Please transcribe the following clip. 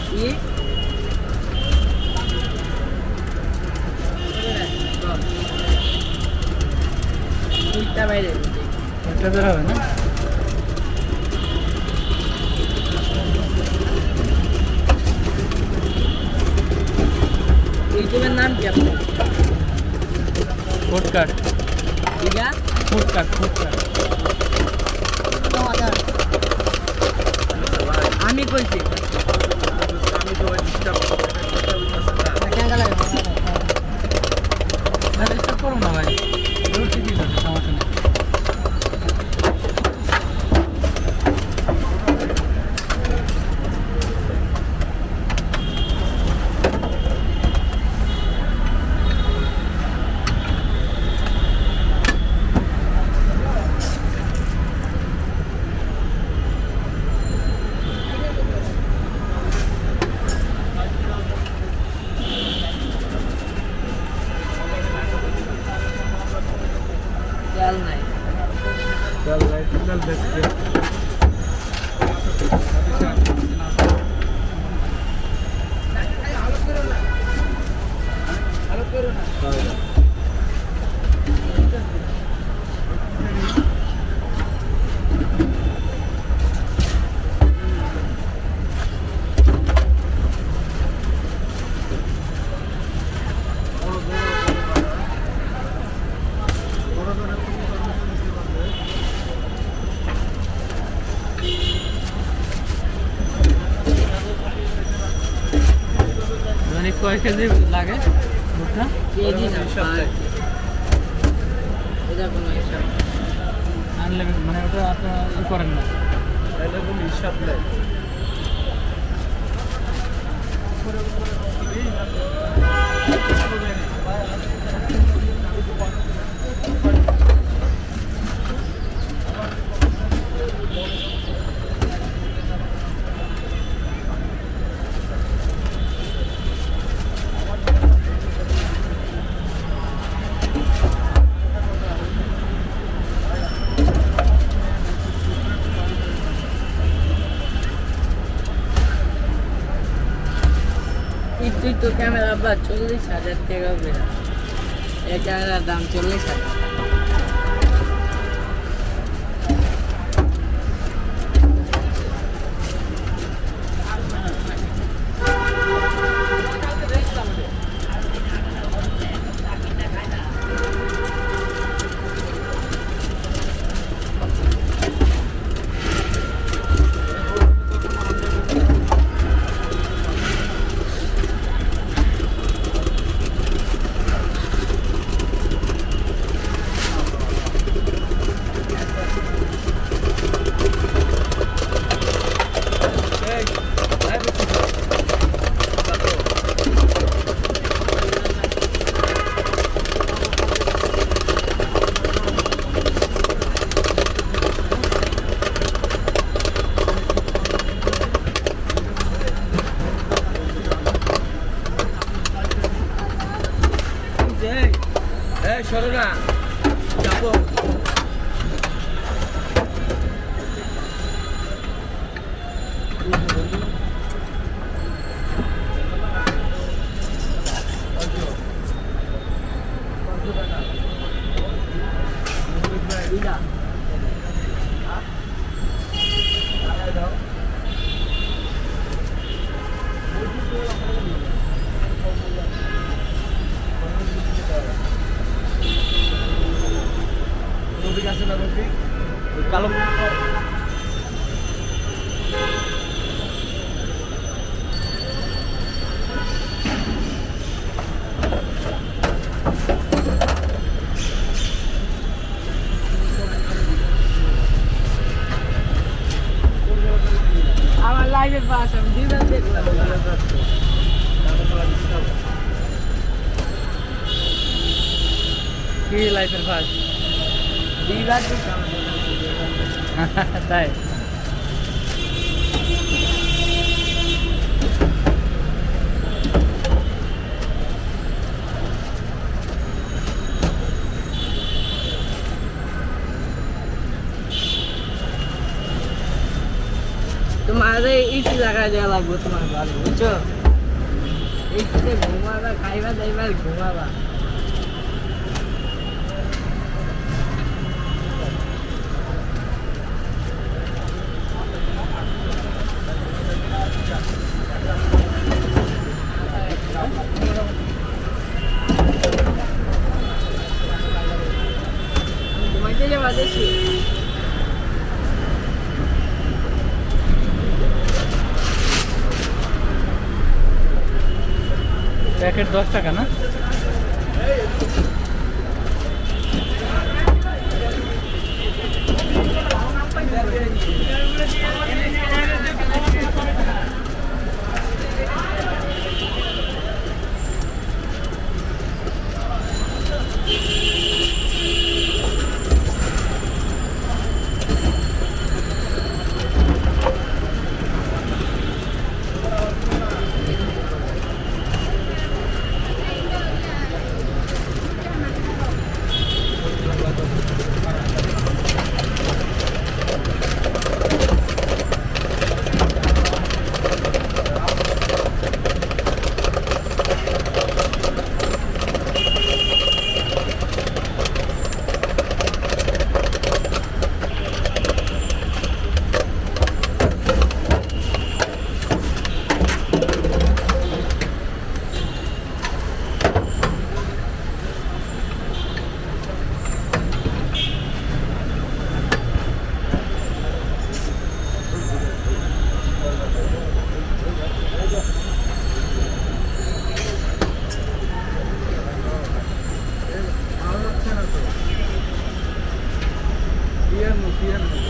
কি দুইটা বাইরে একটা বের হবে না ইউটিউবের নাম কি আপনার ফুডকার্ট ঠিক আছে ফুডকার্ট আমি কইছি আমি তো ডিস্টার্ব ডিস্টার্ব করো না ভাই রুটি দিন সমস্যা নেই চাল নাই चल राइट चल देखते মানে কয় কেজি লাগে ভুট্টা কেজি না এটা কোনো হিসাব আনলে মানে ওটা আপনারা ই করেন না पहले वो हिसाब ले তুই তো ক্যামেরা বা 40,000 টাকা বেরা এই ক্যামেরার দাম 40,000 সরো না যাবো কালো আমার লাইভে পাস আমি দিদার দেখলাম কি লাইফের ফার্স্ট দিদার দেখলাম তাই তোমার এসি লাগাই দেওয়া লাগবে তোমার ভালো বুঝছো এসিতে ঘুমাবা খাইবা দাইবা আর ঘুমাবা ঘুমাইতে যাবা দেশি প্যাকেট 10 টাকা না? Piano.